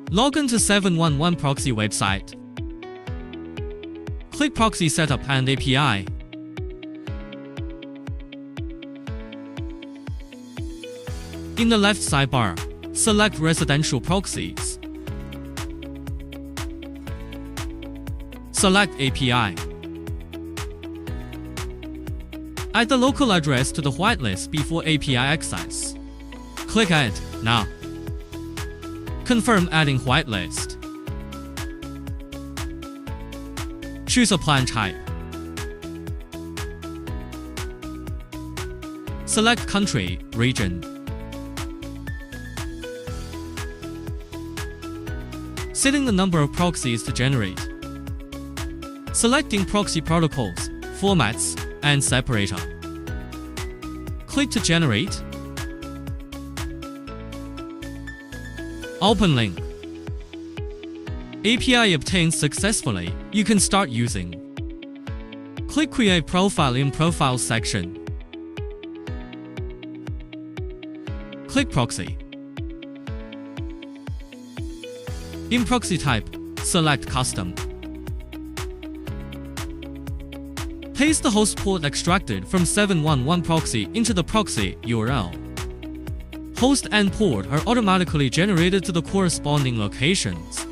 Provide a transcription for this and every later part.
Log in to 711Proxy website. Click Proxy Setup and API. In the left sidebar, select Residential Proxies. Select API. Add the local address to the whitelist before API access. Click Add now. Confirm adding whitelist. Choose a plan type. Select country, region. Setting the number of proxies to generate. Selecting proxy protocols, formats, and separator. Click to generate. Open link. API obtained successfully. You can start using. Click Create Profile in Profile section. Click Proxy. In Proxy type, select Custom. Paste the host port extracted from 711Proxy into the proxy URL. Host and port are automatically generated to the corresponding locations.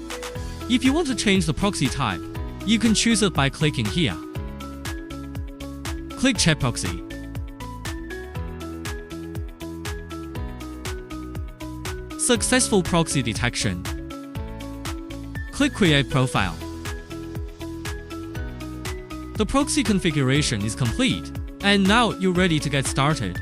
If you want to change the proxy type, you can choose it by clicking here. Click Check Proxy. Successful proxy detection. Click Create Profile. The proxy configuration is complete, and now you're ready to get started.